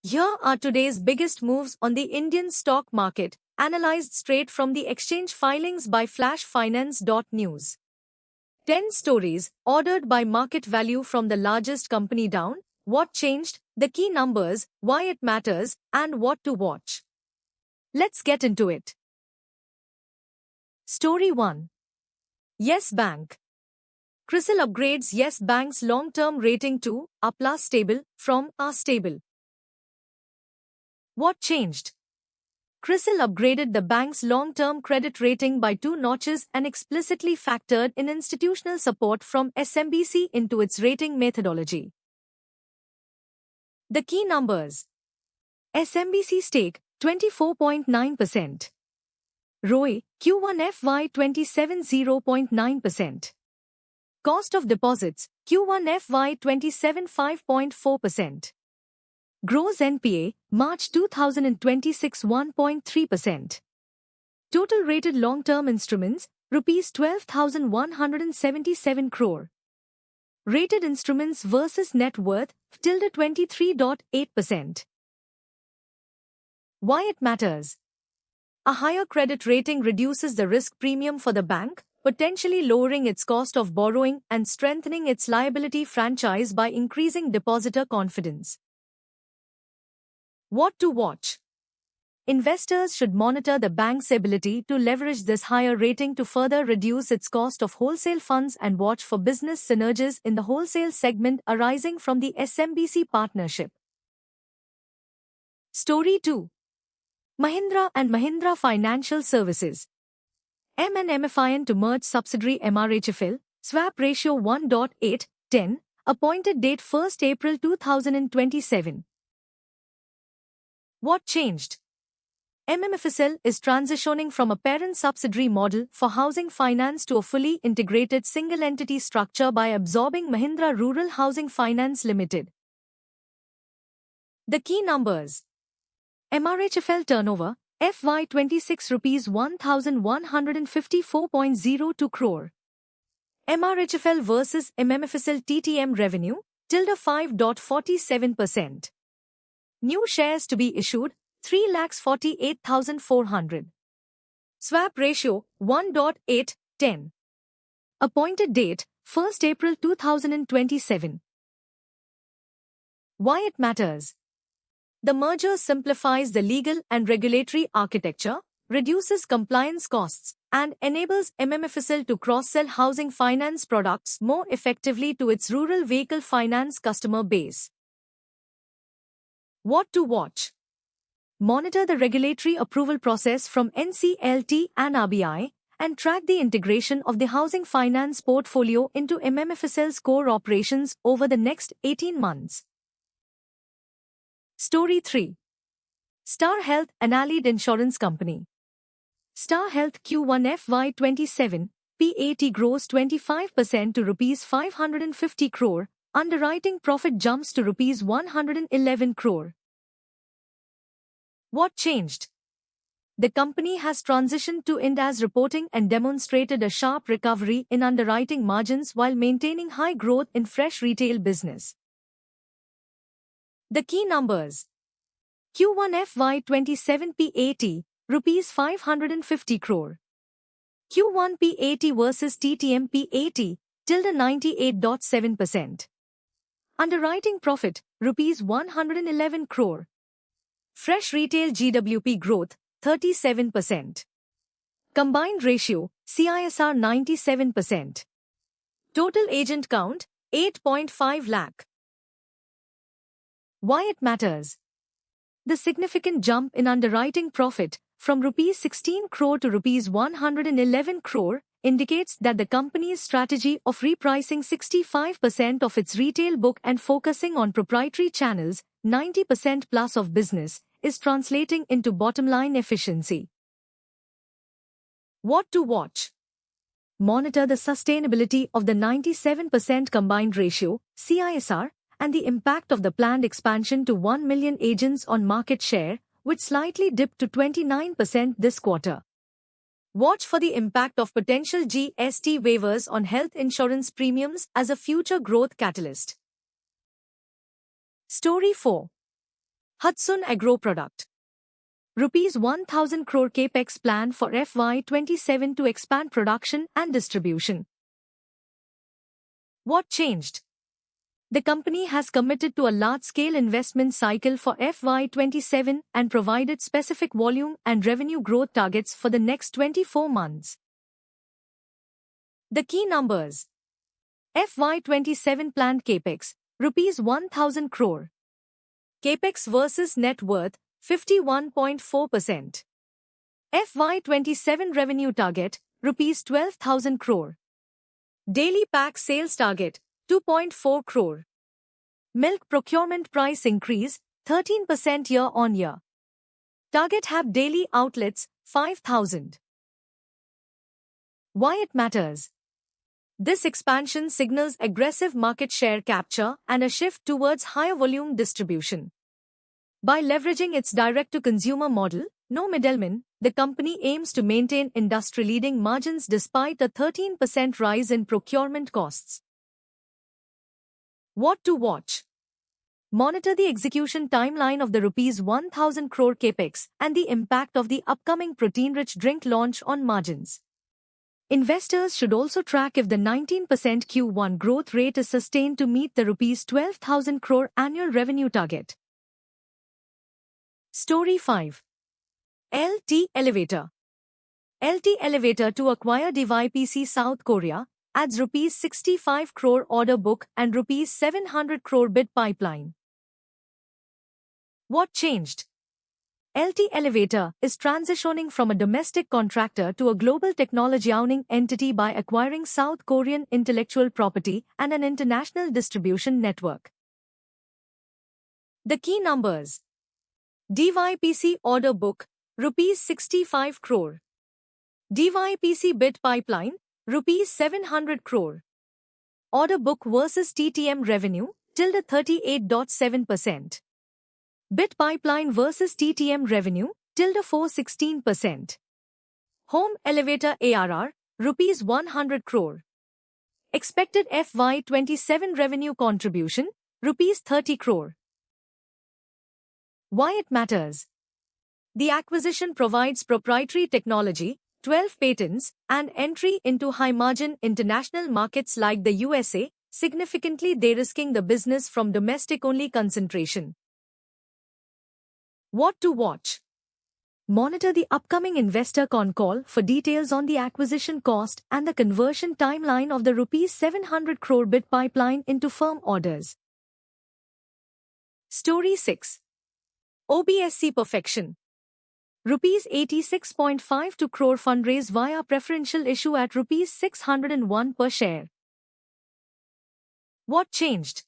Here are today's biggest moves on the Indian stock market, analyzed straight from the exchange filings by flashfinance.news. 10 stories, ordered by market value from the largest company down, what changed, the key numbers, why it matters, and what to watch. Let's get into it. Story 1. Yes Bank. CRISIL upgrades Yes Bank's long-term rating to A+ stable from A stable. What changed? CRISIL upgraded the bank's long-term credit rating by 2 notches and explicitly factored in institutional support from SMBC into its rating methodology. The key numbers. SMBC stake, 24.9%. ROE, Q1 FY 27 0.9%. Cost of deposits, Q1 FY 27 5.4%. Gross NPA, March 2026 1.3%. Total rated long-term instruments, Rs 12,177 crore. Rated instruments versus net worth, tilde 23.8%. Why it matters? A higher credit rating reduces the risk premium for the bank, potentially lowering its cost of borrowing and strengthening its liability franchise by increasing depositor confidence. What to watch? Investors should monitor the bank's ability to leverage this higher rating to further reduce its cost of wholesale funds and watch for business synergies in the wholesale segment arising from the SMBC partnership. Story 2. Mahindra & Mahindra Financial Services. MNMFIN to merge subsidiary MRHFL, swap ratio 1.8:10, appointed date 1st April 2027. What changed? MMFSL is transitioning from a parent-subsidiary model for housing finance to a fully integrated single-entity structure by absorbing Mahindra Rural Housing Finance Limited. The key numbers. MRHFL turnover, FY 26 Rs 1,154.02 crore. MRHFL versus MMFSL TTM revenue, tilde 5.47%. New shares to be issued, 3,48,400. Swap ratio, 1.8:10. Appointed date, 1st April 2027. Why it matters? The merger simplifies the legal and regulatory architecture, reduces compliance costs, and enables MMFSL to cross-sell housing finance products more effectively to its rural vehicle finance customer base. What to watch? Monitor the regulatory approval process from NCLT and RBI, and track the integration of the housing finance portfolio into MMFSL's core operations over the next 18 months. Story 3. Star Health & Allied Insurance Company. Star Health Q1 FY 27, PAT grows 25% to Rs 550 crore, underwriting profit jumps to Rs 111 crore. What changed? The company has transitioned to Ind AS reporting and demonstrated a sharp recovery in underwriting margins while maintaining high growth in fresh retail business. The key numbers. Q1 FY 27 PAT, Rs 550 crore. Q1 PAT versus TTM PAT, tilde 98.7%. Underwriting profit, Rs 111 crore. Fresh retail GWP growth, 37%. Combined ratio, CISR 97%. Total agent count, 8.5 lakh. Why it matters? The significant jump in underwriting profit, from Rs 16 crore to Rs 111 crore, indicates that the company's strategy of repricing 65% of its retail book and focusing on proprietary channels, 90% plus of business, is translating into bottom-line efficiency. What to watch? Monitor the sustainability of the 97% combined ratio, CISR, and the impact of the planned expansion to 1 million agents on market share, which slightly dipped to 29% this quarter. Watch for the impact of potential GST waivers on health insurance premiums as a future growth catalyst. Story 4. Hudson Agro Product. Rupees 1,000 crore capex plan for FY27 to expand production and distribution. What changed? The company has committed to a large-scale investment cycle for FY27 and provided specific volume and revenue growth targets for the next 24 months. The key numbers. FY27 planned capex, Rupees 1,000 crore. Capex versus net worth, 51.4%. FY27 revenue target, Rupees 12,000 crore. Daily pack sales target, 2.4 crore. Milk procurement price increase, 13% year-on-year. Target HAB daily outlets, 5,000. Why it matters? This expansion signals aggressive market share capture and a shift towards higher volume distribution. By leveraging its direct-to-consumer model, no middlemen, the company aims to maintain industry-leading margins despite a 13% rise in procurement costs. What to watch? Monitor the execution timeline of the Rupees 1,000 crore capex and the impact of the upcoming protein-rich drink launch on margins. Investors should also track if the 19% Q1 growth rate is sustained to meet the Rupees 12,000 crore annual revenue target. Story 5. LT Elevator. LT Elevator to acquire DYPC South Korea adds Rupees 65 crore order book and Rupees 700 crore bid pipeline. What changed? LT Elevator is transitioning from a domestic contractor to a global technology-owning entity by acquiring South Korean intellectual property and an international distribution network. The key numbers. DYPC order book, Rupees 65 crore. DYPC bid pipeline, Rupees 700 crore. Order book versus TTM revenue, tilde 38.7%. Bid pipeline versus TTM revenue, tilde 416%. Home elevator ARR, Rupees 100 crore. Expected FY27 revenue contribution, Rupees 30 crore. Why it matters? The acquisition provides proprietary technology, 12 patents, and entry into high-margin international markets like the USA, significantly de-risking the business from domestic-only concentration. What to watch? Monitor the upcoming investor con call for details on the acquisition cost and the conversion timeline of the Rupees 700 crore bid pipeline into firm orders. Story 6. OBSC Perfection. Rupees 86.52 crore fundraise via preferential issue at Rupees 601 per share. What changed?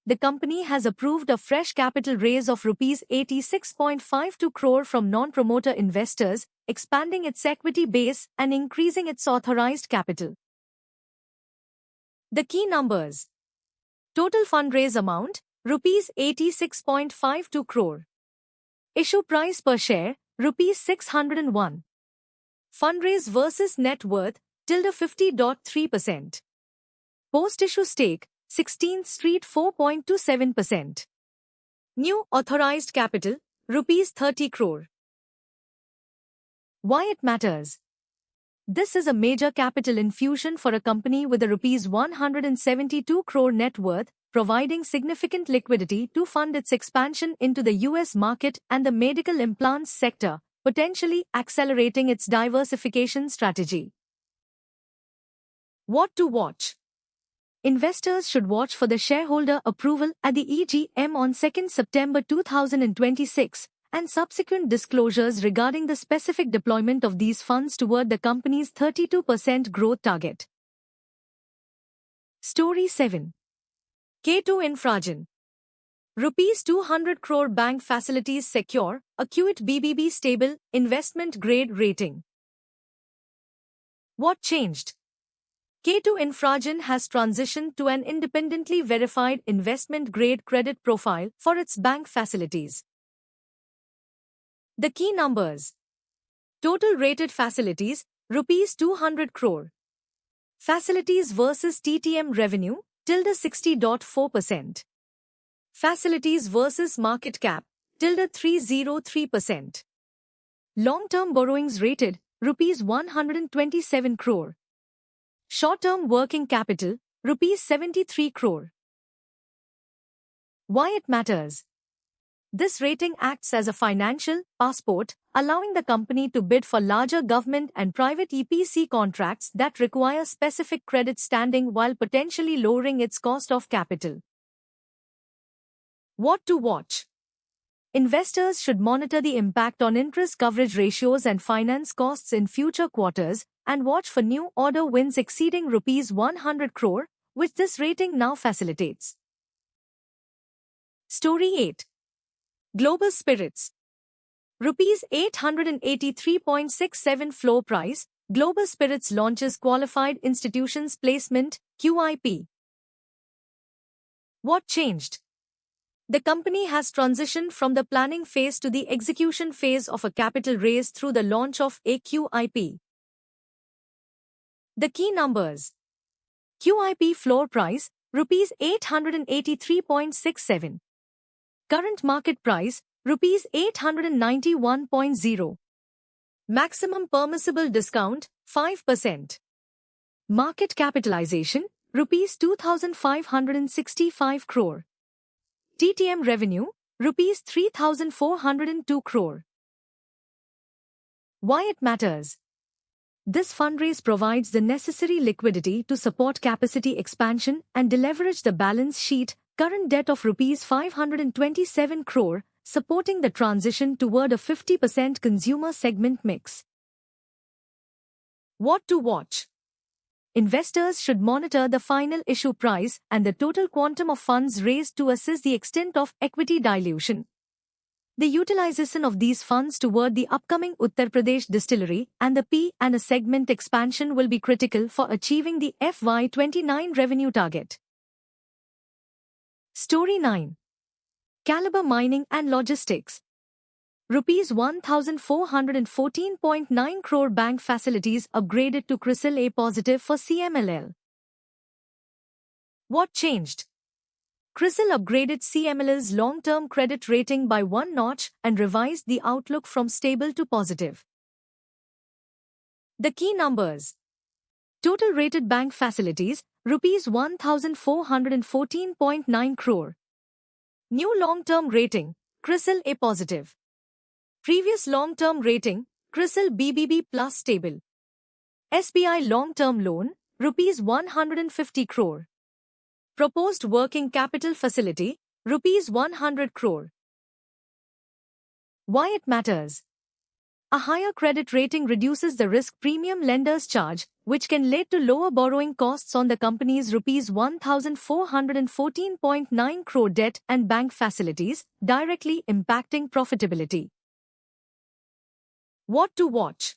The company has approved a fresh capital raise of Rupees 86.52 crore from non-promoter investors, expanding its equity base and increasing its authorized capital. The key numbers. Total fundraise amount, Rupees 86.52 crore. Issue price per share, Rupees 601. Fundraise versus net worth, tilde 50.3%. Post-issue stake, 16th Street 4.27%. New authorized capital, Rupees 30 crore. Why it matters? This is a major capital infusion for a company with a Rupees 172 crore net worth, providing significant liquidity to fund its expansion into the US market and the medical implants sector, potentially accelerating its diversification strategy. What to watch? Investors should watch for the shareholder approval at the EGM on 2nd September 2026 and subsequent disclosures regarding the specific deployment of these funds toward the company's 32% growth target. Story 7. K2 Infragen. Rupees 200 crore bank facilities secure, acute BBB stable, investment grade rating. What changed? K2 Infragen has transitioned to an independently verified investment grade credit profile for its bank facilities. The key numbers. Total rated facilities, Rupees 200 crore. Facilities versus TTM revenue, tilde 60.4%. Facilities versus market cap, 303%. Long-term borrowings rated rupees 127 crore. Short-term working capital rupees 73 crore. Why it matters? This rating acts as a financial passport, allowing the company to bid for larger government and private EPC contracts that require specific credit standing while potentially lowering its cost of capital. What to watch? Investors should monitor the impact on interest coverage ratios and finance costs in future quarters and watch for new order wins exceeding rupees 100 crore, which this rating now facilitates. Story 8. Global Spirits. Rupees 883.67 floor price, Global Spirits launches Qualified Institutions Placement, QIP. What changed? The company has transitioned from the planning phase to the execution phase of a capital raise through the launch of a QIP. The key numbers. QIP floor price, rupees 883.67. Current market price, rupees 891.0. Maximum permissible discount, 5%. Market capitalization, rupees 2,565 crore. TTM revenue, rupees 3,402 crore. Why it matters? This fundraise provides the necessary liquidity to support capacity expansion and deleverage the balance sheet. Current debt of rupees 527 crore, supporting the transition toward a 50% consumer segment mix. What to watch? Investors should monitor the final issue price and the total quantum of funds raised to assess the extent of equity dilution. The utilization of these funds toward the upcoming Uttar Pradesh distillery and the P&A segment expansion will be critical for achieving the FY29 revenue target. Story 9. Calibre Mining and Logistics. Rupees 1,414.9 crore bank facilities upgraded to CRISIL A positive for CMLL. What changed? CRISIL upgraded CMLL's long-term credit rating by one notch and revised the outlook from stable to positive. The key numbers. Total rated bank facilities, rupees 1,414.9 crore. New long-term rating, CRISIL A positive. Previous long-term rating, CRISIL BBB plus stable. SBI long-term loan, rupees 150 crore. Proposed working capital facility, rupees 100 crore. Why it matters? A higher credit rating reduces the risk premium lenders charge, which can lead to lower borrowing costs on the company's rupees 1,414.9 crore debt and bank facilities, directly impacting profitability. What to watch?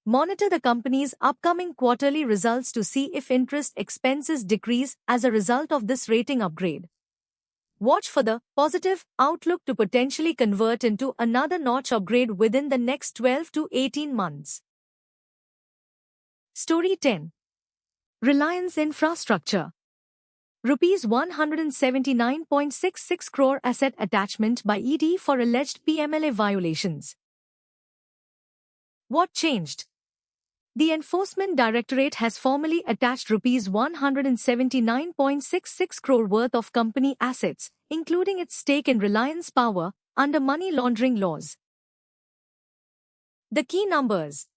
Monitor the company's upcoming quarterly results to see if interest expenses decrease as a result of this rating upgrade. Watch for the positive outlook to potentially convert into another notch upgrade within the next 12 to 18 months. Story 10. Reliance Infrastructure. Rupees 179.66 crore asset attachment by ED for alleged PMLA violations. What changed? The Enforcement Directorate has formally attached rupees 179.66 crore worth of company assets, including its stake in Reliance Power, under money laundering laws. The key numbers.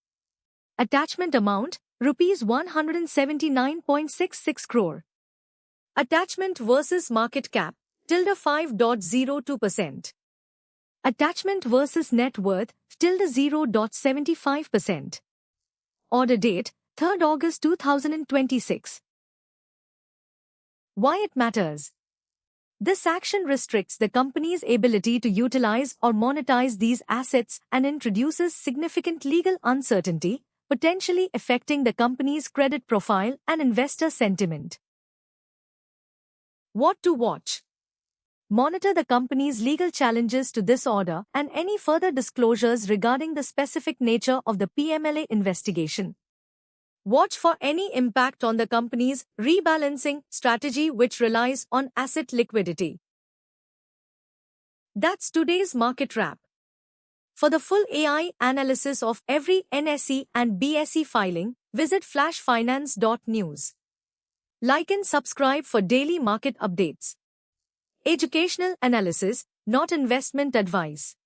Attachment amount, rupees 179.66 crore. Attachment versus market cap, -5.02%. Attachment versus net worth, -0.75%. Order date, 3rd August 2026. Why it matters? This action restricts the company's ability to utilize or monetize these assets and introduces significant legal uncertainty, potentially affecting the company's credit profile and investor sentiment. What to watch? Monitor the company's legal challenges to this order and any further disclosures regarding the specific nature of the PMLA investigation. Watch for any impact on the company's rebalancing strategy which relies on asset liquidity. That's today's market wrap. For the full AI analysis of every NSE and BSE filing, visit flashfinance.news. Like and subscribe for daily market updates. Educational analysis, not investment advice.